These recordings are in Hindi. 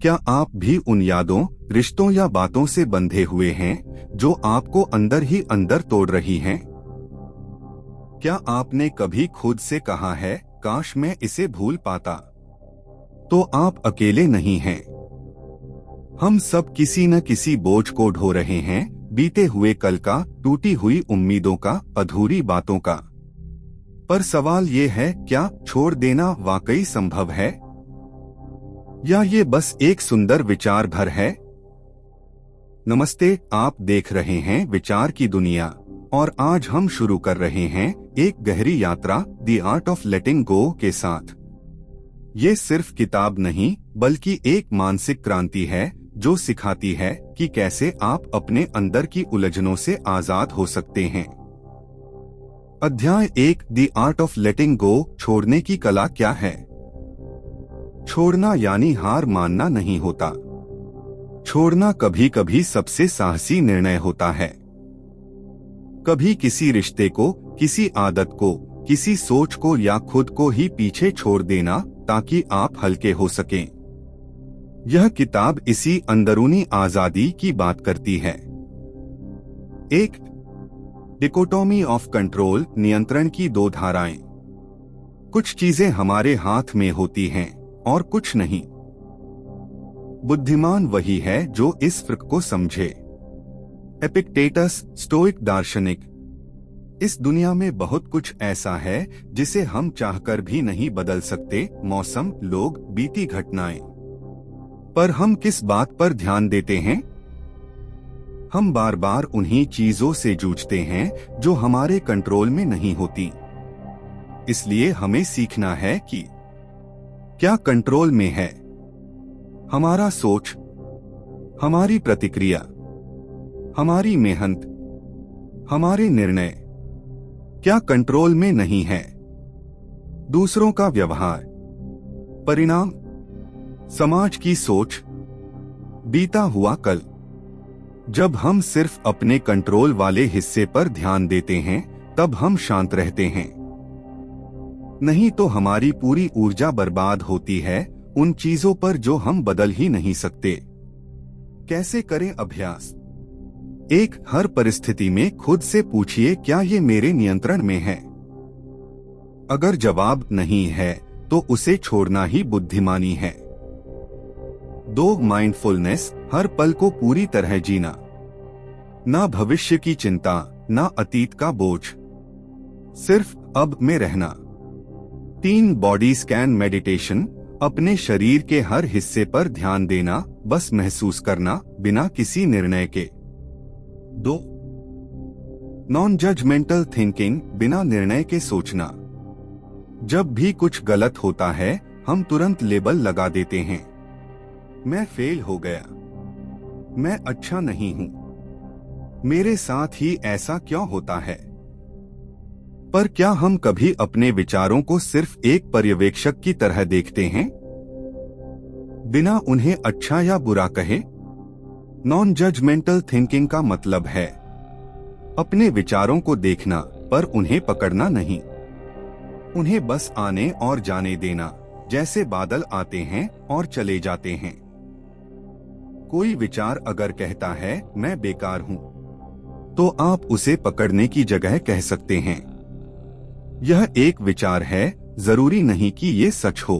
क्या आप भी उन यादों, रिश्तों या बातों से बंधे हुए हैं जो आपको अंदर ही अंदर तोड़ रही हैं? क्या आपने कभी खुद से कहा है, काश मैं इसे भूल पाता? तो आप अकेले नहीं हैं। हम सब किसी न किसी बोझ को ढो रहे हैं, बीते हुए कल का, टूटी हुई उम्मीदों का, अधूरी बातों का। पर सवाल ये है, क्या छोड़ देना वाकई संभव है, या ये बस एक सुंदर विचार भर है? नमस्ते, आप देख रहे हैं विचार की दुनिया, और आज हम शुरू कर रहे हैं एक गहरी यात्रा द आर्ट ऑफ लेटिंग गो के साथ। ये सिर्फ किताब नहीं, बल्कि एक मानसिक क्रांति है जो सिखाती है कि कैसे आप अपने अंदर की उलझनों से आजाद हो सकते हैं। अध्याय 1, द आर्ट ऑफ लेटिंग गो, छोड़ने की कला क्या है? छोड़ना यानी हार मानना नहीं होता। छोड़ना कभी कभी सबसे साहसी निर्णय होता है। कभी किसी रिश्ते को, किसी आदत को, किसी सोच को या खुद को ही पीछे छोड़ देना ताकि आप हल्के हो सकें। यह किताब इसी अंदरूनी आजादी की बात करती है। एक डिकोटोमी ऑफ कंट्रोल, नियंत्रण की दो धाराएं। कुछ चीजें हमारे हाथ में होती हैं और कुछ नहीं। बुद्धिमान वही है जो इस फर्क को समझे। एपिक्टेटस, स्टोइक दार्शनिक। इस दुनिया में बहुत कुछ ऐसा है जिसे हम चाहकर भी नहीं बदल सकते, मौसम, लोग, बीती घटनाएं। पर हम किस बात पर ध्यान देते हैं? हम बार बार उन्हीं चीजों से जूझते हैं जो हमारे कंट्रोल में नहीं होती। इसलिए हमें सीखना है कि क्या कंट्रोल में है। हमारा सोच, हमारी प्रतिक्रिया, हमारी मेहनत, हमारे निर्णय। क्या कंट्रोल में नहीं है? दूसरों का व्यवहार, परिणाम, समाज की सोच, बीता हुआ कल। जब हम सिर्फ अपने कंट्रोल वाले हिस्से पर ध्यान देते हैं, तब हम शांत रहते हैं। नहीं तो हमारी पूरी ऊर्जा बर्बाद होती है उन चीजों पर जो हम बदल ही नहीं सकते। कैसे करें अभ्यास? 1, हर परिस्थिति में खुद से पूछिए, क्या ये मेरे नियंत्रण में है? अगर जवाब नहीं है, तो उसे छोड़ना ही बुद्धिमानी है। 2, माइंडफुलनेस, हर पल को पूरी तरह जीना। ना भविष्य की चिंता, ना अतीत का बोझ, सिर्फ अब में रहना। 3, बॉडी स्कैन मेडिटेशन, अपने शरीर के हर हिस्से पर ध्यान देना, बस महसूस करना, बिना किसी निर्णय के। 2, नॉन जजमेंटल थिंकिंग, बिना निर्णय के सोचना। जब भी कुछ गलत होता है, हम तुरंत लेबल लगा देते हैं। मैं फेल हो गया, मैं अच्छा नहीं हूं, मेरे साथ ही ऐसा क्यों होता है? पर क्या हम कभी अपने विचारों को सिर्फ एक पर्यवेक्षक की तरह देखते हैं, बिना उन्हें अच्छा या बुरा कहे? नॉन जजमेंटल थिंकिंग का मतलब है अपने विचारों को देखना, पर उन्हें पकड़ना नहीं। उन्हें बस आने और जाने देना, जैसे बादल आते हैं और चले जाते हैं। कोई विचार अगर कहता है मैं बेकार हूं, तो आप उसे पकड़ने की जगह कह सकते हैं, यह एक विचार है, जरूरी नहीं कि ये सच हो।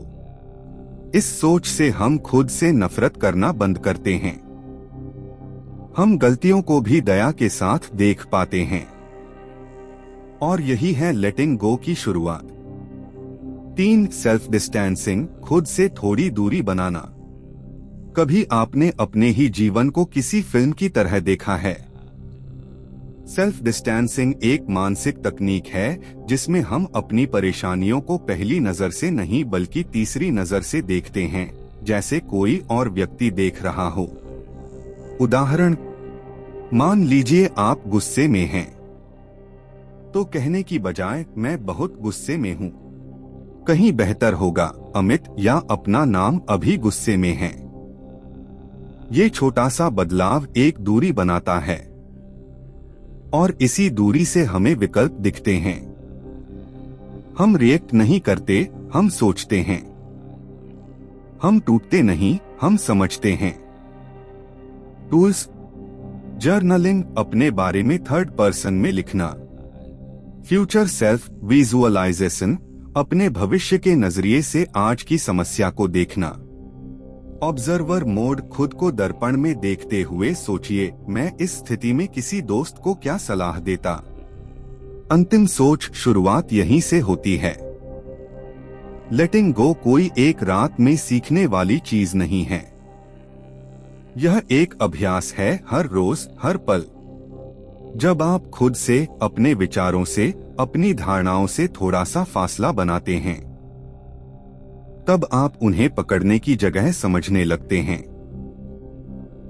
इस सोच से हम खुद से नफरत करना बंद करते हैं। हम गलतियों को भी दया के साथ देख पाते हैं। और यही है लेटिंग गो की शुरुआत। 3, सेल्फ डिस्टेंसिंग, खुद से थोड़ी दूरी बनाना। कभी आपने अपने ही जीवन को किसी फिल्म की तरह देखा है? सेल्फ डिस्टेंसिंग एक मानसिक तकनीक है जिसमें हम अपनी परेशानियों को पहली नजर से नहीं बल्कि तीसरी नजर से देखते हैं, जैसे कोई और व्यक्ति देख रहा हो। उदाहरण, मान लीजिए आप गुस्से में हैं, तो कहने की बजाय मैं बहुत गुस्से में हूं, कहीं बेहतर होगा अमित या अपना नाम अभी गुस्से में है। ये छोटा सा बदलाव एक दूरी बनाता है, और इसी दूरी से हमें विकल्प दिखते हैं। हम रिएक्ट नहीं करते, हम सोचते हैं। हम टूटते नहीं, हम समझते हैं। टूल्स: जर्नलिंग, अपने बारे में थर्ड पर्सन में लिखना। फ्यूचर सेल्फ विजुअलाइजेशन, अपने भविष्य के नजरिए से आज की समस्या को देखना। ऑब्जर्वर मोड, खुद को दर्पण में देखते हुए सोचिए, मैं इस स्थिति में किसी दोस्त को क्या सलाह देता। अंतिम सोच, शुरुआत यहीं से होती है। लेटिंग गो कोई एक रात में सीखने वाली चीज नहीं है। यह एक अभ्यास है, हर रोज, हर पल। जब आप खुद से, अपने विचारों से, अपनी धारणाओं से थोड़ा सा फासला बनाते हैं, तब आप उन्हें पकड़ने की जगह समझने लगते हैं।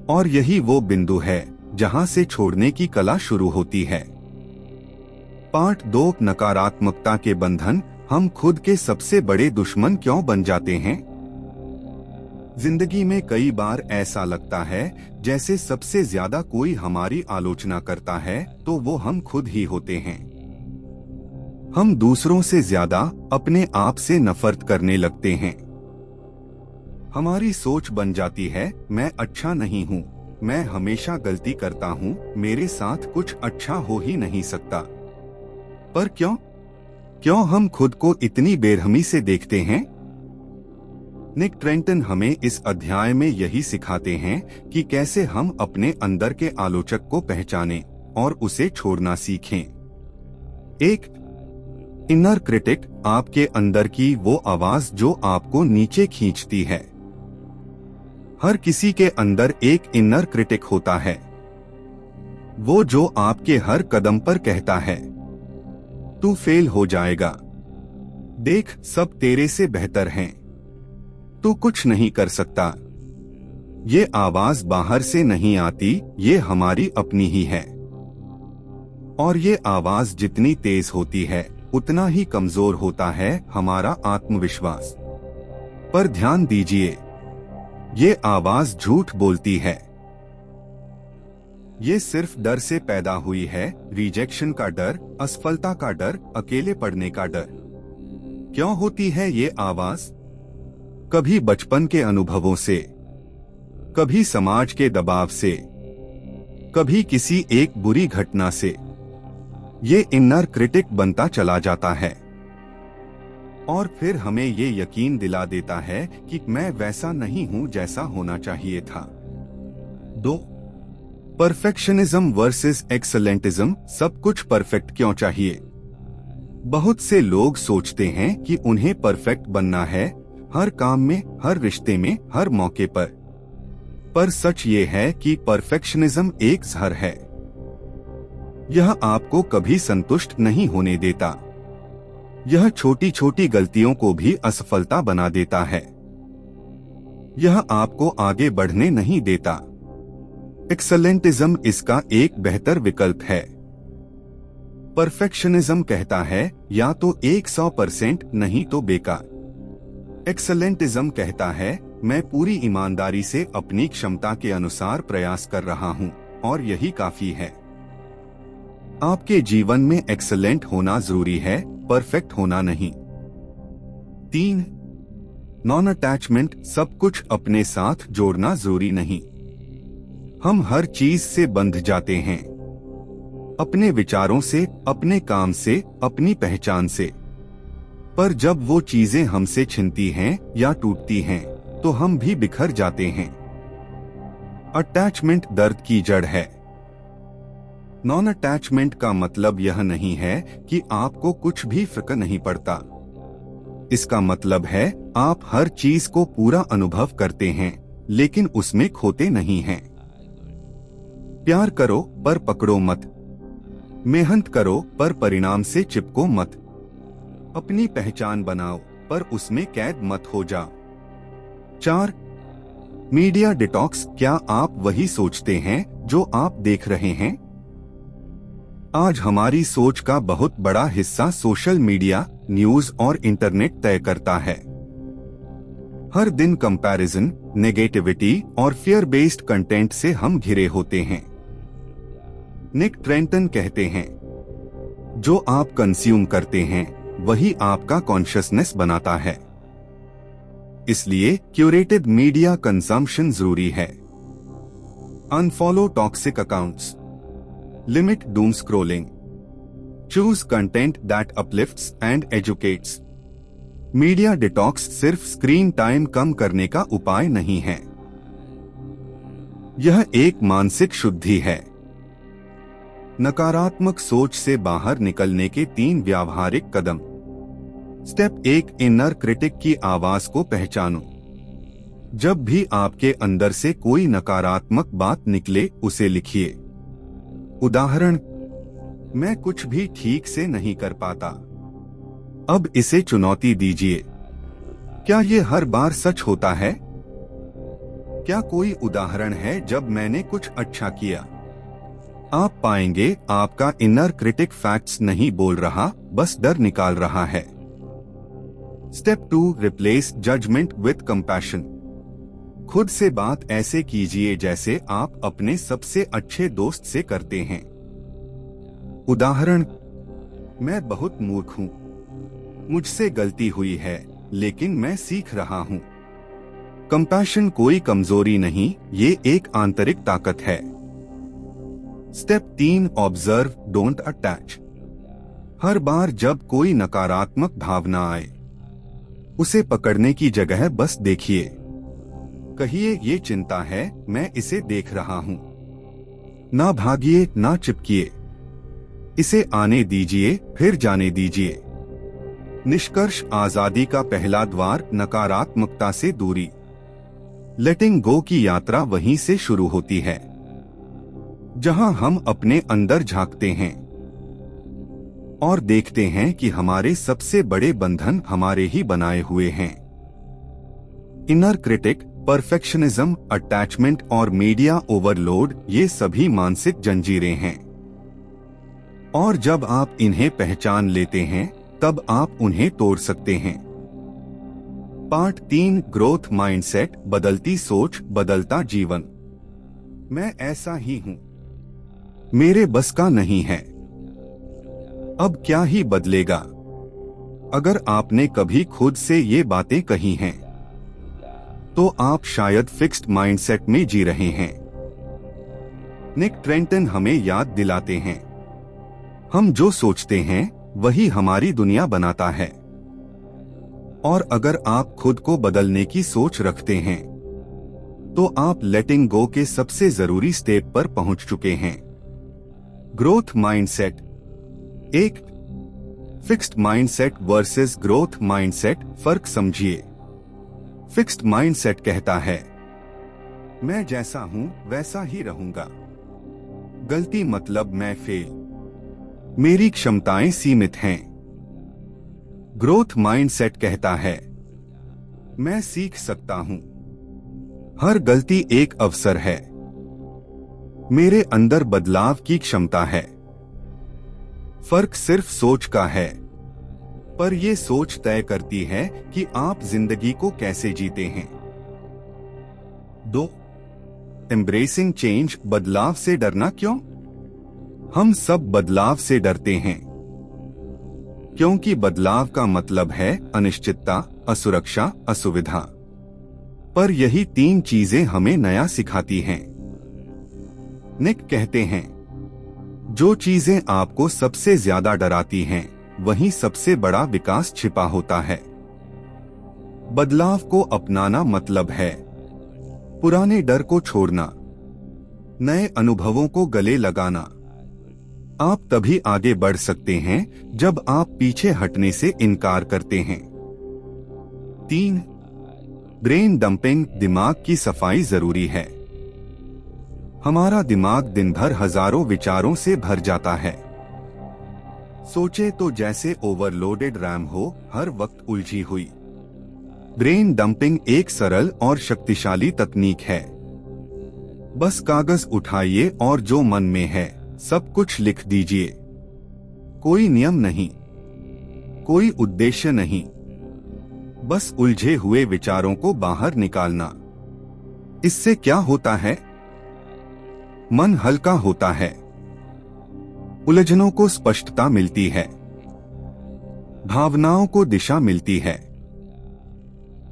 और यही वो बिंदु है जहां से छोड़ने की कला शुरू होती है। पार्ट 2: नकारात्मकता के बंधन। हम खुद के सबसे बड़े दुश्मन क्यों बन जाते हैं? जिंदगी में कई बार ऐसा लगता है जैसे सबसे ज्यादा कोई हमारी आलोचना करता है तो वो हम खुद ही होते हैं। हम दूसरों से ज्यादा अपने आप से नफरत करने लगते हैं। हमारी सोच बन जाती है, मैं अच्छा नहीं हूँ, मैं हमेशा गलती करता हूँ, मेरे साथ कुछ अच्छा हो ही नहीं सकता। पर क्यों हम खुद को इतनी बेरहमी से देखते हैं? निक ट्रेंटन हमें इस अध्याय में यही सिखाते हैं कि कैसे हम अपने अंदर के आलोचक को पहचानें और उसे छोड़ना सीखें। एक इनर क्रिटिक, आपके अंदर की वो आवाज जो आपको नीचे खींचती है। हर किसी के अंदर एक इनर क्रिटिक होता है, वो जो आपके हर कदम पर कहता है, तू फेल हो जाएगा, देख सब तेरे से बेहतर हैं, तू कुछ नहीं कर सकता। ये आवाज बाहर से नहीं आती, ये हमारी अपनी ही है। और ये आवाज जितनी तेज होती है उतना ही कमजोर होता है हमारा आत्मविश्वास। पर ध्यान दीजिए, ये आवाज झूठ बोलती है। ये सिर्फ डर से पैदा हुई है, रिजेक्शन का डर, असफलता का डर, अकेले पड़ने का डर। क्यों होती है ये आवाज? कभी बचपन के अनुभवों से, कभी समाज के दबाव से, कभी किसी एक बुरी घटना से। ये इनर क्रिटिक बनता चला जाता है और फिर हमें ये यकीन दिला देता है कि मैं वैसा नहीं हूं जैसा होना चाहिए था। 2. Perfectionism versus excellentism. सब कुछ परफेक्ट क्यों चाहिए? बहुत से लोग सोचते हैं कि उन्हें परफेक्ट बनना है, हर काम में, हर रिश्ते में, हर मौके पर सच ये है कि परफेक्शनिज्म एक जहर है। यह आपको कभी संतुष्ट नहीं होने देता। यह छोटी छोटी गलतियों को भी असफलता बना देता है। यह आपको आगे बढ़ने नहीं देता। एक्सेलेंटिज्म इसका एक बेहतर विकल्प है। परफेक्शनिज्म कहता है या तो 100% नहीं तो बेकार। एक्सेलेंटिज्म कहता है मैं पूरी ईमानदारी से अपनी क्षमता के अनुसार प्रयास कर रहा हूँ और यही काफी है। आपके जीवन में एक्सेलेंट होना जरूरी है, परफेक्ट होना नहीं। 3. Non attachment. सब कुछ अपने साथ जोड़ना जरूरी नहीं। हम हर चीज से बंध जाते हैं, अपने विचारों से, अपने काम से, अपनी पहचान से। पर जब वो चीजें हमसे छिनती हैं या टूटती हैं, तो हम भी बिखर जाते हैं। अटैचमेंट दर्द की जड़ है। नॉन अटैचमेंट का मतलब यह नहीं है कि आपको कुछ भी फर्क नहीं पड़ता। इसका मतलब है आप हर चीज को पूरा अनुभव करते हैं लेकिन उसमें खोते नहीं हैं। प्यार करो पर पकड़ो मत। मेहनत करो पर परिणाम से चिपको मत। अपनी पहचान बनाओ पर उसमें कैद मत हो जाओ। 4. Media detox. क्या आप वही सोचते हैं जो आप देख रहे हैं? आज हमारी सोच का बहुत बड़ा हिस्सा सोशल मीडिया, न्यूज और इंटरनेट तय करता है। हर दिन कंपैरिजन, नेगेटिविटी और फियर बेस्ड कंटेंट से हम घिरे होते हैं। निक ट्रेंटन कहते हैं, जो आप कंज्यूम करते हैं वही आपका कॉन्शियसनेस बनाता है। इसलिए क्यूरेटेड मीडिया कंजम्पशन जरूरी है। Unfollow toxic accounts, limit Doom scrolling, choose content that uplifts and educates. Media detox सिर्फ स्क्रीन टाइम कम करने का उपाय नहीं है, यह एक मानसिक शुद्धि है। नकारात्मक सोच से बाहर निकलने के 3 व्यावहारिक कदम। स्टेप 1, इनर क्रिटिक की आवाज को पहचानो। जब भी आपके अंदर से कोई नकारात्मक बात निकले, उसे लिखिए। उदाहरण, मैं कुछ भी ठीक से नहीं कर पाता। अब इसे चुनौती दीजिए, क्या ये हर बार सच होता है? क्या कोई उदाहरण है जब मैंने कुछ अच्छा किया? आप पाएंगे आपका इनर क्रिटिक फैक्ट्स नहीं बोल रहा, बस डर निकाल रहा है। Step 2, replace judgement with compassion. खुद से बात ऐसे कीजिए जैसे आप अपने सबसे अच्छे दोस्त से करते हैं। उदाहरण, मैं बहुत मूर्ख हूं, मुझसे गलती हुई है, लेकिन मैं सीख रहा हूं। कंपैशन कोई कमजोरी नहीं, ये एक आंतरिक ताकत है। Step 3, observe, don't attach. हर बार जब कोई नकारात्मक भावना आए, उसे पकड़ने की जगह बस देखिए। कहिए, ये चिंता है, मैं इसे देख रहा हूं। ना भागिए, ना चिपकिए, इसे आने दीजिए, फिर जाने दीजिए। निष्कर्ष, आजादी का पहला द्वार नकारात्मकता से दूरी। लेटिंग गो की यात्रा वहीं से शुरू होती है, जहां हम अपने अंदर झांकते हैं और देखते हैं कि हमारे सबसे बड़े बंधन हमारे ही बनाए हुए हैं। इनर क्रिटिक, परफेक्शनिज्म, अटैचमेंट और मीडिया ओवरलोड, ये सभी मानसिक जंजीरें हैं। और जब आप इन्हें पहचान लेते हैं, तब आप उन्हें तोड़ सकते हैं। पार्ट 3, ग्रोथ माइंडसेट, बदलती सोच, बदलता जीवन। मैं ऐसा ही हूं, मेरे बस का नहीं है, अब क्या ही बदलेगा। अगर आपने कभी खुद से ये बातें कही हैं, तो आप शायद फिक्स्ड माइंडसेट में जी रहे हैं। निक ट्रेंटन हमें याद दिलाते हैं, हम जो सोचते हैं वही हमारी दुनिया बनाता है। और अगर आप खुद को बदलने की सोच रखते हैं, तो आप लेटिंग गो के सबसे जरूरी स्टेप पर पहुंच चुके हैं। Growth mindset. 1, fixed mindset versus growth mindset, फर्क समझिए। फिक्स्ड माइंडसेट कहता है, मैं जैसा हूं वैसा ही रहूंगा। गलती मतलब मैं फेल, मेरी क्षमताएं सीमित हैं। ग्रोथ माइंडसेट कहता है, मैं सीख सकता हूं, हर गलती एक अवसर है, मेरे अंदर बदलाव की क्षमता है। फर्क सिर्फ सोच का है, पर यह सोच तय करती है कि आप जिंदगी को कैसे जीते हैं। 2, एम्ब्रेसिंग चेंज, बदलाव से डरना क्यों? हम सब बदलाव से डरते हैं, क्योंकि बदलाव का मतलब है अनिश्चितता, असुरक्षा, असुविधा। पर यही 3 चीजें हमें नया सिखाती हैं। निक कहते हैं, जो चीजें आपको सबसे ज्यादा डराती हैं, वहीं सबसे बड़ा विकास छिपा होता है। बदलाव को अपनाना मतलब है पुराने डर को छोड़ना, नए अनुभवों को गले लगाना। आप तभी आगे बढ़ सकते हैं जब आप पीछे हटने से इनकार करते हैं। 3, ब्रेन डंपिंग, दिमाग की सफाई जरूरी है। हमारा दिमाग दिन भर हजारों विचारों से भर जाता है। सोचे तो जैसे ओवरलोडेड रैम हो, हर वक्त उलझी हुई। ब्रेन डंपिंग एक सरल और शक्तिशाली तकनीक है। बस कागज उठाइए और जो मन में है सब कुछ लिख दीजिए। कोई नियम नहीं, कोई उद्देश्य नहीं, बस उलझे हुए विचारों को बाहर निकालना। इससे क्या होता है? मन हल्का होता है, उलझनों को स्पष्टता मिलती है, भावनाओं को दिशा मिलती है।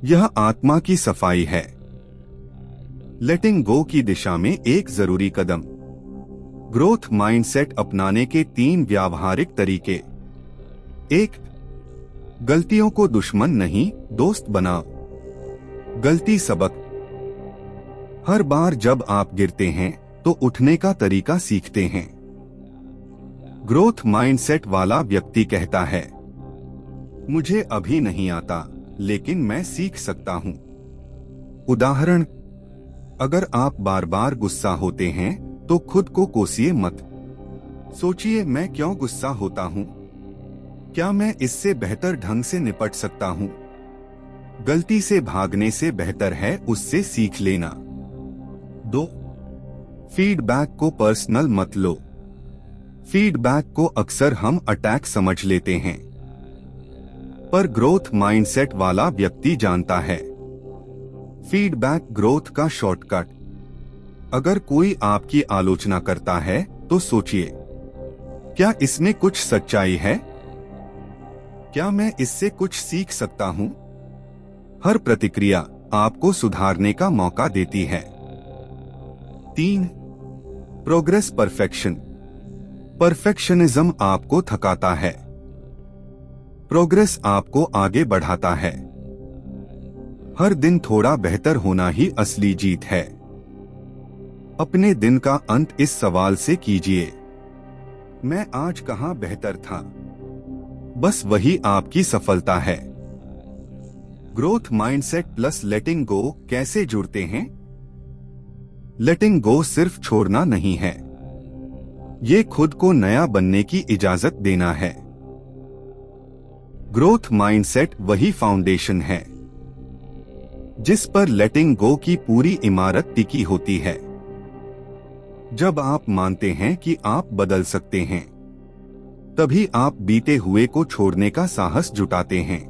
यह आत्मा की सफाई है, लेटिंग गो की दिशा में एक जरूरी कदम। ग्रोथ माइंडसेट अपनाने के 3 व्यावहारिक तरीके। 1. गलतियों को दुश्मन नहीं, दोस्त बनाओ। गलती सबक। हर बार जब आप गिरते हैं तो उठने का तरीका सीखते हैं। ग्रोथ माइंडसेट वाला व्यक्ति कहता है, मुझे अभी नहीं आता, लेकिन मैं सीख सकता हूं। उदाहरण, अगर आप बार बार गुस्सा होते हैं तो खुद को कोसिए मत। सोचिए, मैं क्यों गुस्सा होता हूं? क्या मैं इससे बेहतर ढंग से निपट सकता हूं? गलती से भागने से बेहतर है उससे सीख लेना। 2. फीडबैक को पर्सनल मत लो। फीडबैक को अक्सर हम अटैक समझ लेते हैं, पर ग्रोथ माइंडसेट वाला व्यक्ति जानता है फीडबैक ग्रोथ का शॉर्टकट। अगर कोई आपकी आलोचना करता है तो सोचिए, क्या इसमें कुछ सच्चाई है? क्या मैं इससे कुछ सीख सकता हूं? हर प्रतिक्रिया आपको सुधारने का मौका देती है। 3. Progress perfection. परफेक्शनिज्म आपको थकाता है, प्रोग्रेस आपको आगे बढ़ाता है। हर दिन थोड़ा बेहतर होना ही असली जीत है। अपने दिन का अंत इस सवाल से कीजिए, मैं आज कहां बेहतर था? बस वही आपकी सफलता है। ग्रोथ माइंडसेट प्लस लेटिंग गो कैसे जुड़ते हैं? लेटिंग गो सिर्फ छोड़ना नहीं है, ये खुद को नया बनने की इजाजत देना है। ग्रोथ माइंडसेट वही फाउंडेशन है जिस पर लेटिंग गो की पूरी इमारत टिकी होती है। जब आप मानते हैं कि आप बदल सकते हैं, तभी आप बीते हुए को छोड़ने का साहस जुटाते हैं।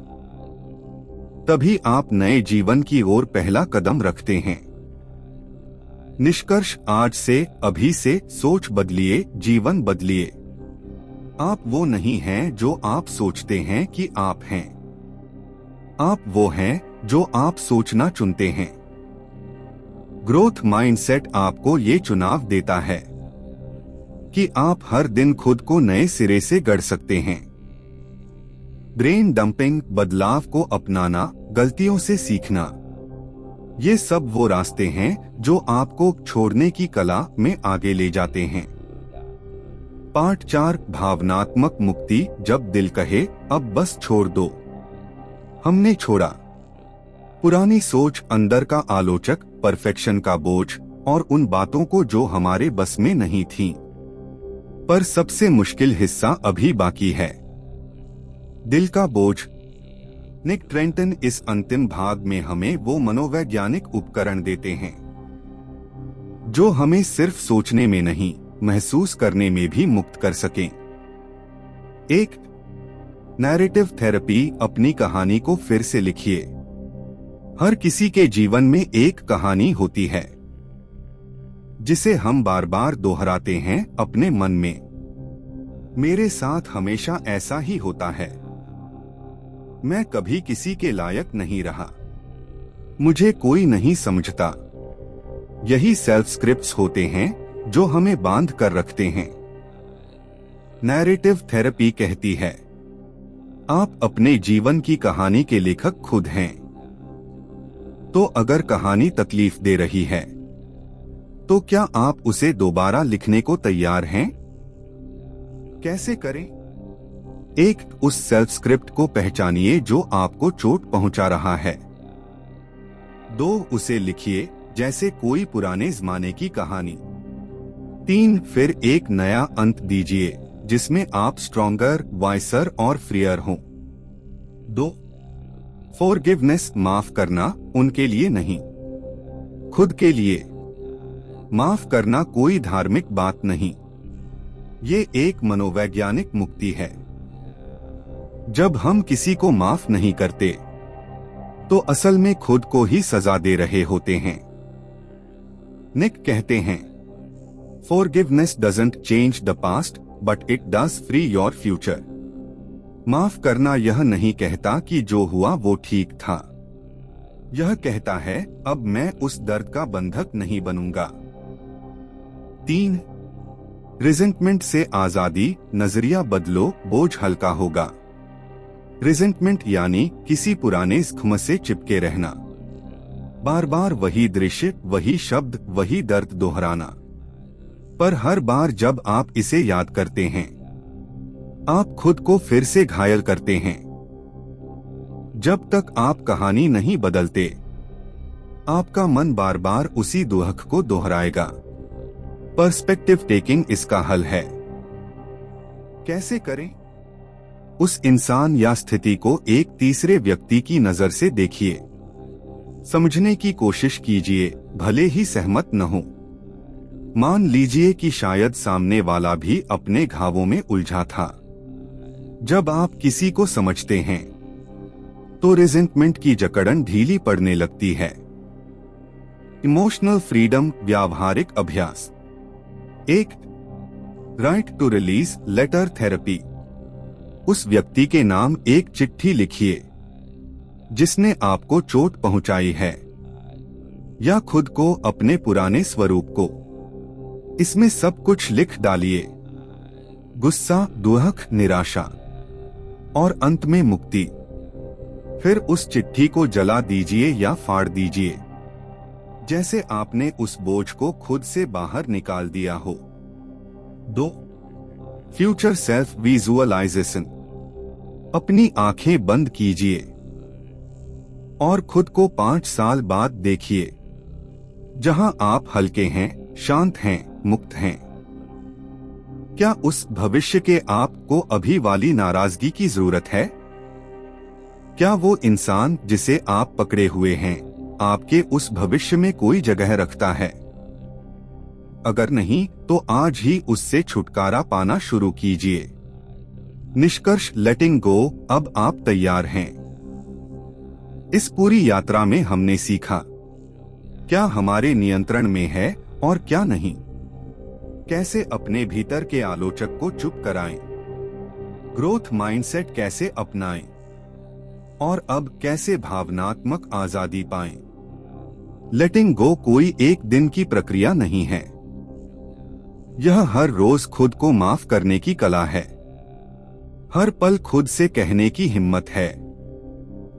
तभी आप नए जीवन की ओर पहला कदम रखते हैं। निष्कर्ष, आज से, अभी से सोच बदलिए, जीवन बदलिए। आप वो नहीं हैं जो आप सोचते हैं कि आप हैं। आप वो हैं जो आप सोचना चुनते हैं। ग्रोथ माइंडसेट आपको ये चुनाव देता है कि आप हर दिन खुद को नए सिरे से गढ़ सकते हैं। ब्रेन डंपिंग, बदलाव को अपनाना, गलतियों से सीखना, ये सब वो रास्ते हैं जो आपको छोड़ने की कला में आगे ले जाते हैं। पार्ट 4, भावनात्मक मुक्ति। जब दिल कहे अब बस छोड़ दो। हमने छोड़ा पुरानी सोच, अंदर का आलोचक, परफेक्शन का बोझ और उन बातों को जो हमारे बस में नहीं थीं। पर सबसे मुश्किल हिस्सा अभी बाकी है, दिल का बोझ। निक ट्रेंटन इस अंतिम भाग में हमें वो मनोवैज्ञानिक उपकरण देते हैं जो हमें सिर्फ सोचने में नहीं, महसूस करने में भी मुक्त कर सकें। 1. Narrative therapy. अपनी कहानी को फिर से लिखिए। हर किसी के जीवन में एक कहानी होती है जिसे हम बार बार दोहराते हैं अपने मन में। मेरे साथ हमेशा ऐसा ही होता है, मैं कभी किसी के लायक नहीं रहा, मुझे कोई नहीं समझता। यही सेल्फ स्क्रिप्ट्स होते हैं जो हमें बांध कर रखते हैं। नैरेटिव थेरेपी कहती है, आप अपने जीवन की कहानी के लेखक खुद हैं। तो अगर कहानी तकलीफ दे रही है, तो क्या आप उसे दोबारा लिखने को तैयार हैं? कैसे करें? 1. उस सेल्फ स्क्रिप्ट को पहचानिए जो आपको चोट पहुंचा रहा है। 2. उसे लिखिए जैसे कोई पुराने जमाने की कहानी। 3. फिर एक नया अंत दीजिए जिसमें आप स्ट्रॉन्गर, वाइसर और फ्रीयर हों। 2. फॉरगिवनेस। माफ करना उनके लिए नहीं, खुद के लिए। माफ करना कोई धार्मिक बात नहीं, ये एक मनोवैज्ञानिक मुक्ति है। जब हम किसी को माफ नहीं करते तो असल में खुद को ही सजा दे रहे होते हैं। निक कहते हैं, forgiveness doesn't change the past but it does free your future. माफ करना यह नहीं कहता कि जो हुआ वो ठीक था, यह कहता है, अब मैं उस दर्द का बंधक नहीं बनूंगा। 3. रिजेंटमेंट से आजादी, नजरिया बदलो, बोझ हल्का होगा। रिजेंटमेंट यानी किसी पुराने जख्म से चिपके रहना, बार बार वही दृश्य, वही शब्द, वही दर्द दोहराना। पर हर बार जब आप इसे याद करते हैं, आप खुद को फिर से घायल करते हैं। जब तक आप कहानी नहीं बदलते, आपका मन बार बार उसी दुख को दोहराएगा। पर्सपेक्टिव टेकिंग इसका हल है। कैसे करें? उस इंसान या स्थिति को एक तीसरे व्यक्ति की नजर से देखिए। समझने की कोशिश कीजिए, भले ही सहमत न हो। मान लीजिए कि शायद सामने वाला भी अपने घावों में उलझा था। जब आप किसी को समझते हैं, तो रिजेंटमेंट की जकड़न ढीली पड़ने लगती है। इमोशनल फ्रीडम व्यावहारिक अभ्यास। 1. Write to release letter therapy. उस व्यक्ति के नाम एक चिट्ठी लिखिए जिसने आपको चोट पहुंचाई है, या खुद को, अपने पुराने स्वरूप को। इसमें सब कुछ लिख डालिए। गुस्सा, दुख, निराशा और अंत में मुक्ति। फिर उस चिट्ठी को जला दीजिए या फाड़ दीजिए, जैसे आपने उस बोझ को खुद से बाहर निकाल दिया हो। 2. Future self visualisation. अपनी आंखें बंद कीजिए और खुद को 5 साल बाद देखिए, जहां आप हल्के हैं, शांत हैं, मुक्त हैं। क्या उस भविष्य के आपको अभी वाली नाराजगी की जरूरत है? क्या वो इंसान जिसे आप पकड़े हुए हैं, आपके उस भविष्य में कोई जगह रखता है? अगर नहीं, तो आज ही उससे छुटकारा पाना शुरू कीजिए। निष्कर्ष, लेटिंग गो। अब आप तैयार हैं। इस पूरी यात्रा में हमने सीखा क्या हमारे नियंत्रण में है और क्या नहीं। कैसे अपने भीतर के आलोचक को चुप कराएं, ग्रोथ माइंडसेट कैसे अपनाएं, और अब कैसे भावनात्मक आजादी पाएं। लेटिंग गो कोई एक दिन की प्रक्रिया नहीं है। यह हर रोज खुद को माफ करने की कला है। हर पल खुद से कहने की हिम्मत है,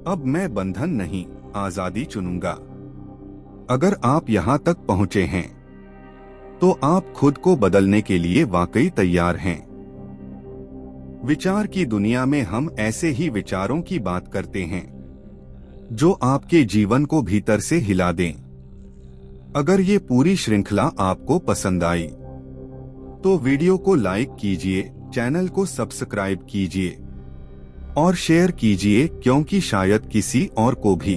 अब मैं बंधन नहीं, आजादी चुनूंगा। अगर आप यहाँ तक पहुँचे हैं, तो आप खुद को बदलने के लिए वाकई तैयार हैं। विचार की दुनिया में हम ऐसे ही विचारों की बात करते हैं जो आपके जीवन को भीतर से हिला दें। अगर ये पूरी श्रृंखला आपको पसंद आई, तो वीडियो को लाइक कीजिए, चैनल को सब्सक्राइब कीजिए और शेयर कीजिए, क्योंकि शायद किसी और को भी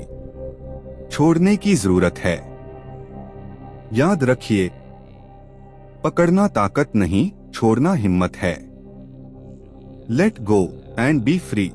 छोड़ने की जरूरत है। याद रखिए, पकड़ना ताकत नहीं, छोड़ना हिम्मत है। Let go and B free.